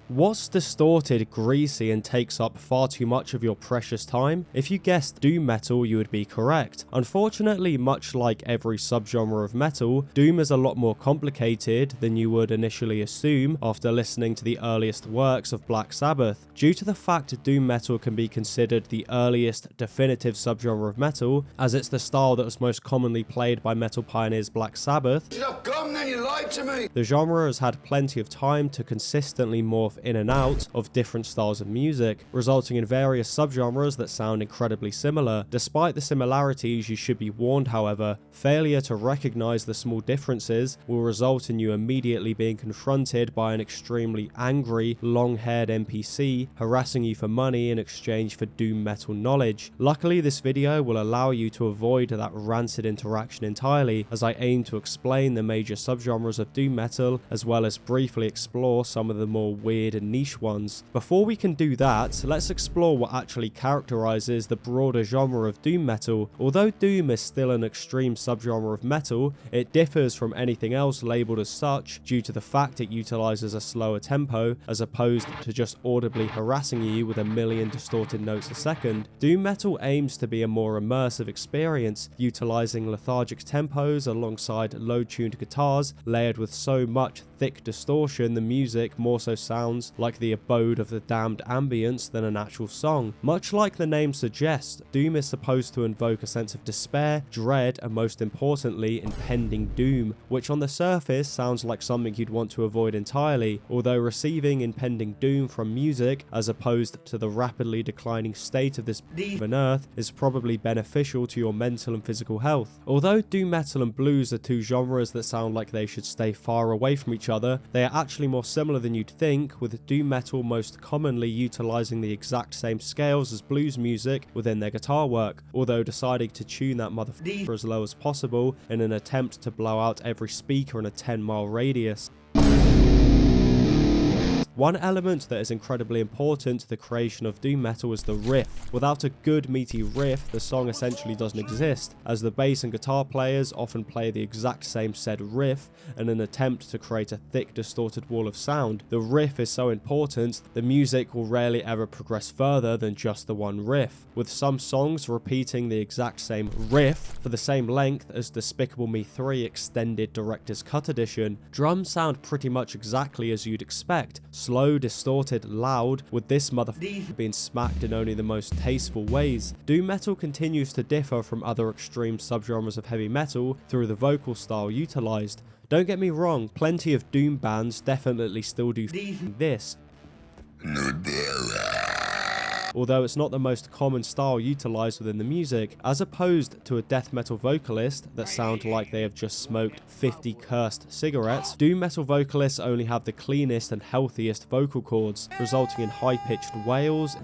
What's distorted, greasy, and takes up far too much of your precious time? If you guessed doom metal, you would be correct. Unfortunately, much like every subgenre of metal, doom is a lot more complicated than you would initially assume after listening to the earliest works of Black Sabbath. Due to the fact doom metal can be considered the earliest definitive subgenre of metal, as it's the style that was most commonly played by metal pioneers Black Sabbath, You lied to me. the genre has had plenty of time to consistently morph in and out of different styles of music, resulting in various subgenres that sound incredibly similar. Despite the similarities, you should be warned, however, failure to recognize the small differences will result in you immediately being confronted by an extremely angry, long-haired NPC harassing you for money in exchange for doom metal knowledge. Luckily, this video will allow you to avoid that rancid interaction entirely, as I aim to explain the major subgenres of doom metal, as well as briefly explore some of the more weird and niche ones. Before we can do that, let's explore what actually characterizes the broader genre of doom metal. Although doom is still an extreme subgenre of metal, it differs from anything else labeled as such due to the fact it utilizes a slower tempo as opposed to just audibly harassing you with a million distorted notes a second. Doom metal aims to be a more immersive experience, utilizing lethargic tempos alongside low-tuned guitars layered with so much thick distortion the music more so sounds like the abode of the damned ambience than an actual song. Much like the name suggests, doom is supposed to invoke a sense of despair, dread, and most importantly, impending doom, which on the surface sounds like something you'd want to avoid entirely, although receiving impending doom from music, as opposed to the rapidly declining state of this on earth, is probably beneficial to your mental and physical health. Although doom metal and blues are two genres that sound like they should stay far away from each other, they are actually more similar than you'd think, with doom metal most commonly utilizing the exact same scales as blues music within their guitar work, although deciding to tune that motherfucker as low as possible in an attempt to blow out every speaker in a 10-mile radius. One element that is incredibly important to the creation of doom metal is the riff. Without a good meaty riff, the song essentially doesn't exist, as the bass and guitar players often play the exact same said riff in an attempt to create a thick distorted wall of sound. The riff is so important, the music will rarely ever progress further than just the one riff, with some songs repeating the exact same riff for the same length as Despicable Me 3 Extended Director's Cut Edition. Drums sound pretty much exactly as you'd expect, slow, distorted, loud, with this motherfucker being smacked in only the most tasteful ways. Doom metal continues to differ from other extreme subgenres of heavy metal through the vocal style utilized. Don't get me wrong, plenty of doom bands definitely still do this, although it's not the most common style utilized within the music, as opposed to a death metal vocalist that sound like they have just smoked 50 cursed cigarettes. Doom metal vocalists only have the cleanest and healthiest vocal cords, resulting in high-pitched wails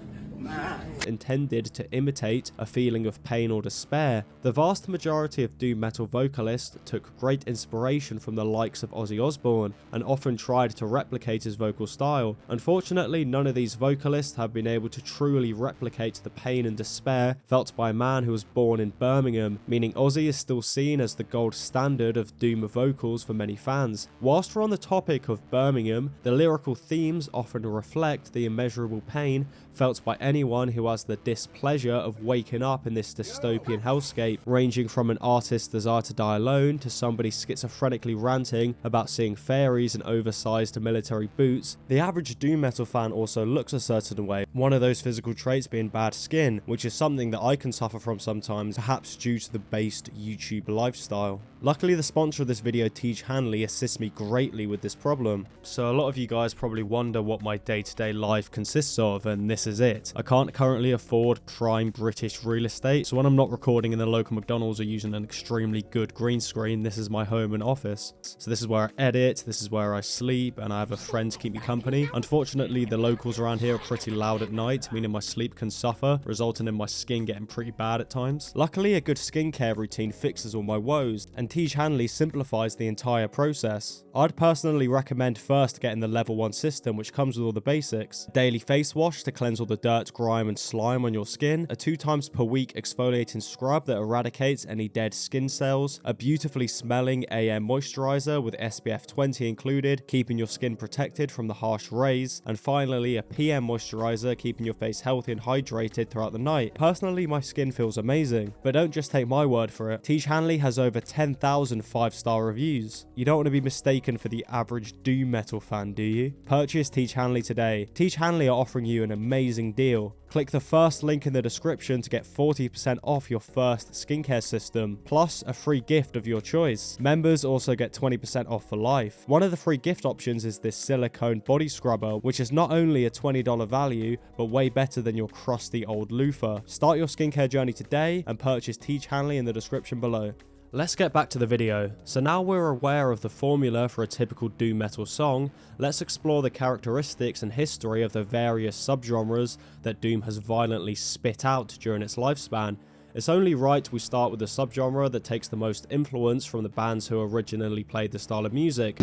intended to imitate a feeling of pain or despair. The vast majority of doom metal vocalists took great inspiration from the likes of Ozzy Osbourne and often tried to replicate his vocal style. Unfortunately, none of these vocalists have been able to truly replicate the pain and despair felt by a man who was born in Birmingham, meaning Ozzy is still seen as the gold standard of doom vocals for many fans. Whilst we're on the topic of Birmingham, the lyrical themes often reflect the immeasurable pain felt by anyone who has the displeasure of waking up in this dystopian hellscape, ranging from an artist's desire to die alone to somebody schizophrenically ranting about seeing fairies in oversized military boots. The average doom metal fan also looks a certain way, one of those physical traits being bad skin, which is something that I can suffer from sometimes, perhaps due to the based YouTube lifestyle. Luckily, the sponsor of this video, Teach Hanley, assists me greatly with this problem. So a lot of you guys probably wonder what my day-to-day life consists of, and this is it. I can't currently afford prime British real estate, so when I'm not recording in the local McDonald's or using an extremely good green screen, this is my home and office. So this is where I edit, this is where I sleep, and I have a friend to keep me company. Unfortunately, the locals around here are pretty loud at night, meaning my sleep can suffer, resulting in my skin getting pretty bad at times. Luckily, a good skincare routine fixes all my woes, and Tej Hanley simplifies the entire process. I'd personally recommend first getting the level 1 system, which comes with all the basics: daily face wash to cleanse all the dirt, grime and slime on your skin, a 2 times per week exfoliating scrub that eradicates any dead skin cells, a beautifully smelling AM moisturizer with SPF 20 included, keeping your skin protected from the harsh rays, and finally a PM moisturizer keeping your face healthy and hydrated throughout the night. Personally, my skin feels amazing, but don't just take my word for it. Tej Hanley has over 10,000 5-star reviews. You don't want to be mistaken for the average doom metal fan, do you? Purchase Tej Hanley today. Tej Hanley are offering you an amazing deal. Click the first link in the description to get 40% off your first skincare system, plus a free gift of your choice. Members also get 20% off for life. One of the free gift options is this silicone body scrubber, which is not only a $20 value, but way better than your crusty old loofah. Start your skincare journey today and purchase Tej Hanley in the description below. Let's get back to the video. So now we're aware of the formula for a typical doom metal song, let's explore the characteristics and history of the various subgenres that doom has violently spit out during its lifespan. It's only right we start with the subgenre that takes the most influence from the bands who originally played the style of music.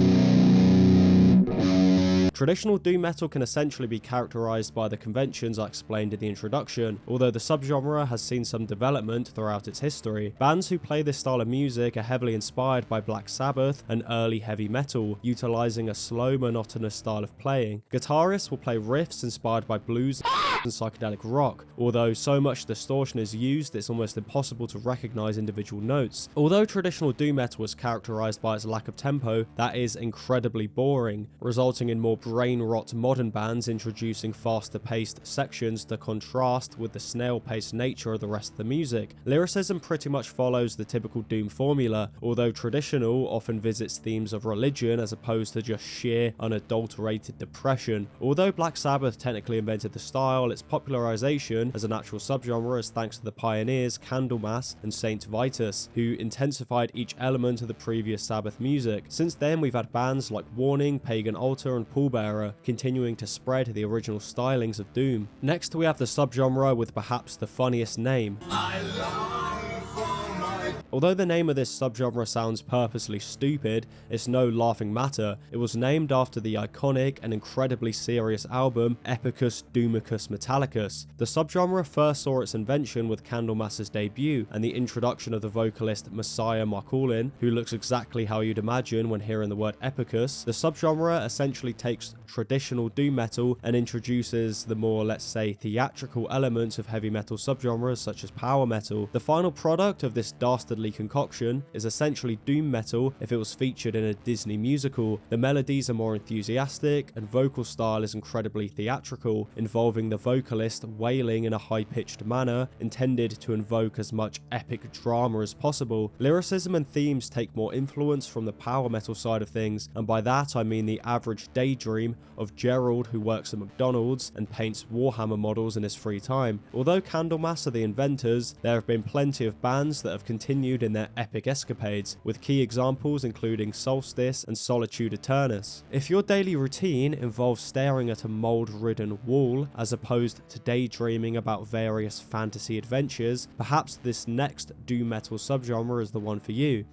Traditional doom metal can essentially be characterized by the conventions I explained in the introduction, although the subgenre has seen some development throughout its history. Bands who play this style of music are heavily inspired by Black Sabbath and early heavy metal, utilizing a slow, monotonous style of playing. Guitarists will play riffs inspired by blues and psychedelic rock, although so much distortion is used it's almost impossible to recognize individual notes. Although traditional doom metal is characterized by its lack of tempo, that is incredibly boring, resulting in more brain rot modern bands introducing faster paced sections to contrast with the snail paced nature of the rest of the music. Lyricism pretty much follows the typical doom formula, although traditional often visits themes of religion as opposed to just sheer unadulterated depression. Although Black Sabbath technically invented the style, its popularization as an actual subgenre is thanks to the pioneers Candlemas and Saint Vitus, who intensified each element of the previous Sabbath music. Since then we've had bands like Warning, Pagan Altar and Pallbearer continuing to spread the original stylings of doom. Next we have the subgenre with perhaps the funniest name. Although the name of this subgenre sounds purposely stupid, it's no laughing matter. It was named after the iconic and incredibly serious album Epicus Doomicus Metallicus. The subgenre first saw its invention with Candlemas's debut and the introduction of the vocalist Messiah Marcolin, who looks exactly how you'd imagine when hearing the word Epicus. The subgenre essentially takes traditional doom metal and introduces the more, let's say, theatrical elements of heavy metal subgenres such as power metal. The final product of this dastardly concoction is essentially doom metal if it was featured in a Disney musical. The melodies are more enthusiastic and vocal style is incredibly theatrical, involving the vocalist wailing in a high-pitched manner intended to invoke as much epic drama as possible. Lyricism and themes take more influence from the power metal side of things, and by that I mean the average daydream of Gerald who works at McDonald's and paints Warhammer models in his free time. Although Candlemas are the inventors, there have been plenty of bands that have continued in their epic escapades, with key examples including Solstice and Solitude Aeturnus. If your daily routine involves staring at a mold-ridden wall as opposed to daydreaming about various fantasy adventures, perhaps this next doom metal subgenre is the one for you.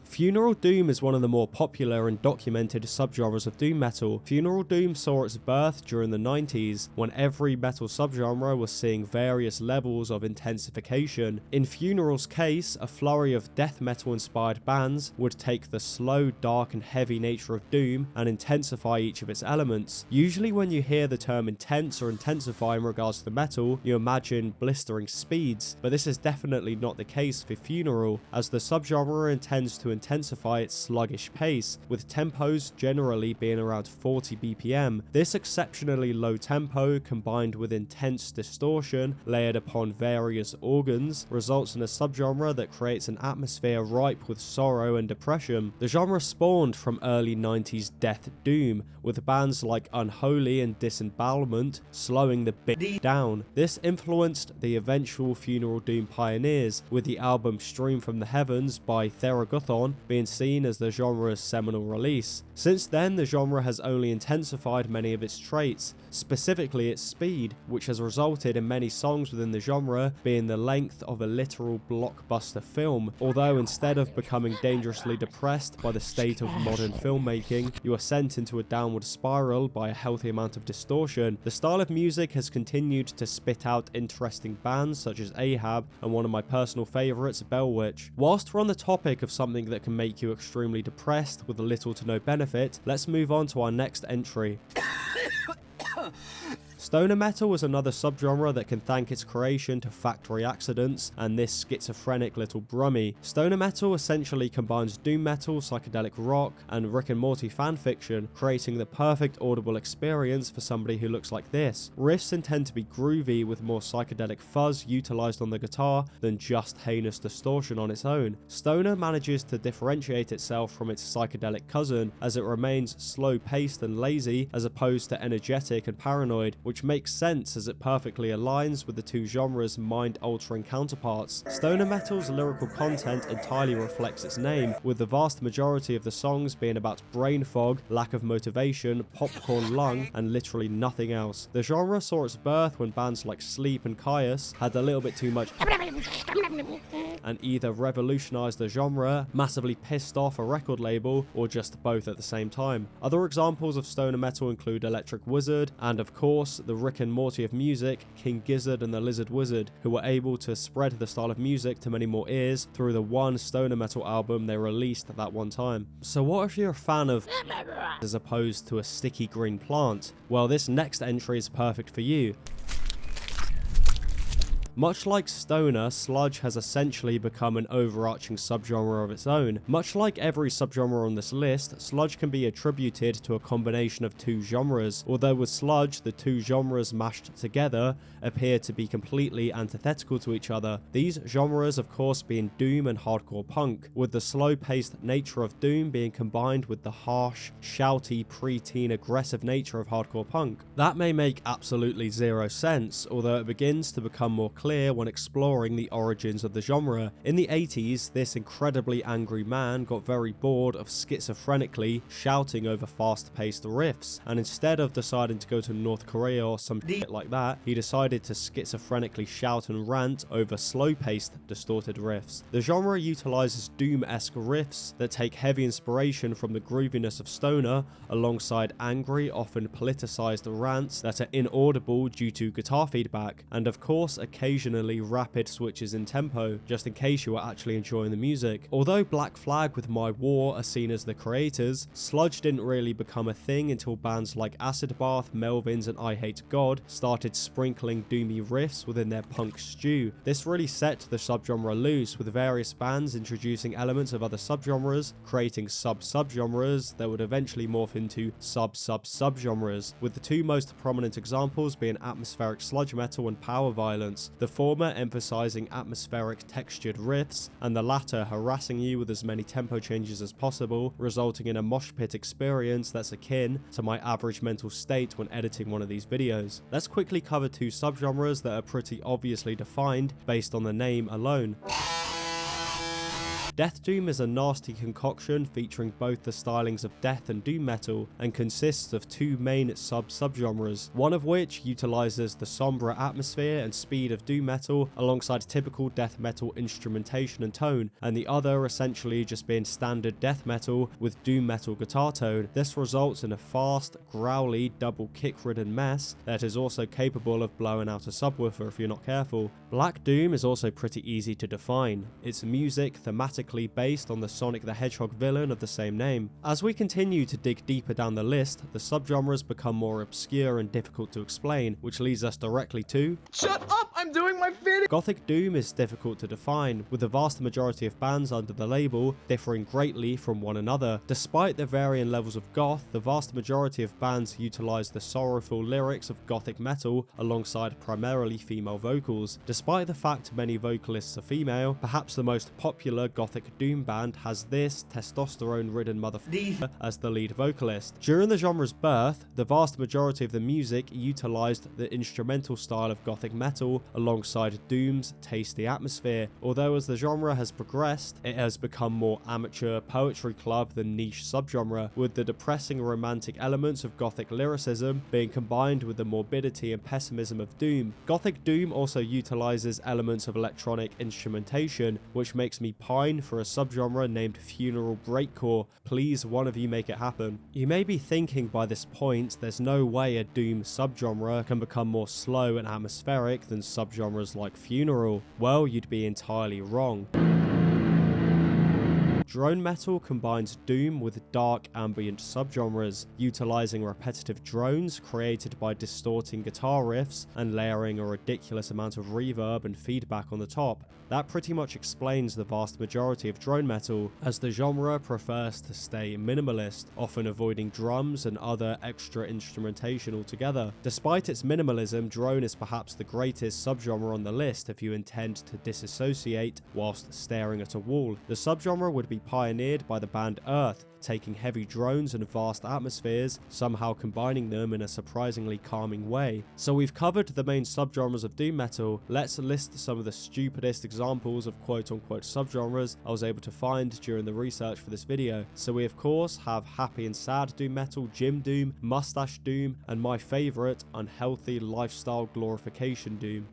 Funeral doom is one of the more popular and documented subgenres of doom metal. Funeral doom saw its birth during the 90s, when every metal subgenre was seeing various levels of intensification. In Funeral's case, a flurry of death metal inspired bands would take the slow, dark and heavy nature of doom and intensify each of its elements. Usually when you hear the term intense or intensify in regards to metal, you imagine blistering speeds, but this is definitely not the case for Funeral, as the subgenre intends to intensify its sluggish pace, with tempos generally being around 40 BPM. This exceptionally low tempo, combined with intense distortion layered upon various organs, results in a subgenre that creates an atmosphere ripe with sorrow and depression. The genre spawned from early 90s death doom, with bands like Unholy and Disembowelment slowing the beat down. This influenced the eventual Funeral doom pioneers, with the album Stream from the Heavens by Theraguthon being seen as the genre's seminal release. Since then, the genre has only intensified many of its traits, specifically its speed, which has resulted in many songs within the genre being the length of a literal blockbuster film. Although instead of becoming dangerously depressed by the state of modern filmmaking, you are sent into a downward spiral by a healthy amount of distortion, the style of music has continued to spit out interesting bands such as Ahab and one of my personal favourites, Bellwitch. Whilst we're on the topic of something that can make you extremely depressed with little to no benefit, let's move on to our next entry. Stoner metal is another subgenre that can thank its creation to factory accidents and this schizophrenic little brummie. Stoner metal essentially combines doom metal, psychedelic rock, and Rick and Morty fanfiction, creating the perfect audible experience for somebody who looks like this. Riffs intend to be groovy with more psychedelic fuzz utilized on the guitar than just heinous distortion on its own. Stoner manages to differentiate itself from its psychedelic cousin as it remains slow-paced and lazy as opposed to energetic and paranoid, which makes sense as it perfectly aligns with the two genres' mind-altering counterparts. Stoner metal's lyrical content entirely reflects its name, with the vast majority of the songs being about brain fog, lack of motivation, popcorn lung, and literally nothing else. The genre saw its birth when bands like Sleep and Caius had a little bit too much and either revolutionized the genre, massively pissed off a record label, or just both at the same time. Other examples of stoner metal include Electric Wizard, and of course, the Rick and Morty of music, King Gizzard and the Lizard Wizard, who were able to spread the style of music to many more ears through the one stoner metal album they released at that one time. So what if you're a fan of as opposed to a sticky green plant? Well, this next entry is perfect for you. Much like stoner, sludge has essentially become an overarching subgenre of its own. Much like every subgenre on this list, sludge can be attributed to a combination of two genres, although with sludge, the two genres mashed together appear to be completely antithetical to each other. These genres of course being doom and hardcore punk, with the slow-paced nature of doom being combined with the harsh, shouty, pre-teen aggressive nature of hardcore punk. That may make absolutely zero sense, although it begins to become more clear when exploring the origins of the genre. In the 80s, this incredibly angry man got very bored of schizophrenically shouting over fast-paced riffs, and instead of deciding to go to North Korea or some shit like that, he decided to schizophrenically shout and rant over slow-paced, distorted riffs. The genre utilizes doom-esque riffs that take heavy inspiration from the grooviness of stoner, alongside angry, often politicized rants that are inaudible due to guitar feedback, and of course occasionally rapid switches in tempo, just in case you are actually enjoying the music. Although Black Flag with My War are seen as the creators, sludge didn't really become a thing until bands like Acid Bath, Melvins, and I Hate God started sprinkling doomy riffs within their punk stew. This really set the subgenre loose, with various bands introducing elements of other subgenres, creating sub-subgenres that would eventually morph into sub-sub-subgenres, with the two most prominent examples being atmospheric sludge metal and power violence, the former emphasizing atmospheric textured riffs, and the latter harassing you with as many tempo changes as possible, resulting in a mosh pit experience that's akin to my average mental state when editing one of these videos. Let's quickly cover two subgenres that are pretty obviously defined based on the name alone. Death doom is a nasty concoction featuring both the stylings of death and doom metal, and consists of two main subgenres, one of which utilizes the somber atmosphere and speed of doom metal alongside typical death metal instrumentation and tone, and the other essentially just being standard death metal with doom metal guitar tone. This results in a fast, growly, double kick-ridden mess that is also capable of blowing out a subwoofer if you're not careful. Black doom is also pretty easy to define. Its music thematically based on the Sonic the Hedgehog villain of the same name. As we continue to dig deeper down the list, the subgenres become more obscure and difficult to explain, which leads us directly to... Shut up! I'm doing my video! Gothic doom is difficult to define, with the vast majority of bands under the label differing greatly from one another. Despite the varying levels of goth, the vast majority of bands utilize the sorrowful lyrics of gothic metal alongside primarily female vocals. Despite the fact many vocalists are female, perhaps the most popular gothic doom band has this testosterone-ridden motherfucker as the lead vocalist. During the genre's birth, the vast majority of the music utilized the instrumental style of gothic metal alongside doom's tasty atmosphere, although as the genre has progressed, it has become more amateur poetry club than niche subgenre, with the depressing romantic elements of gothic lyricism being combined with the morbidity and pessimism of doom. Gothic doom also utilizes elements of electronic instrumentation, which makes me pine for a subgenre named funeral breakcore. Please, one of you make it happen. You may be thinking by this point there's no way a doom subgenre can become more slow and atmospheric than subgenres like funeral. Well, you'd be entirely wrong. Drone metal combines doom with dark ambient subgenres, utilizing repetitive drones created by distorting guitar riffs and layering a ridiculous amount of reverb and feedback on the top. That pretty much explains the vast majority of drone metal, as the genre prefers to stay minimalist, often avoiding drums and other extra instrumentation altogether. Despite its minimalism, drone is perhaps the greatest subgenre on the list if you intend to disassociate whilst staring at a wall. The subgenre would be pioneered by the band Earth, taking heavy drones and vast atmospheres, somehow combining them in a surprisingly calming way. So we've covered the main subgenres of doom metal. Let's list some of the stupidest examples of quote-unquote subgenres I was able to find during the research for this video. So we of course have happy and sad doom metal, gym doom, mustache doom, and my favourite, unhealthy lifestyle glorification doom.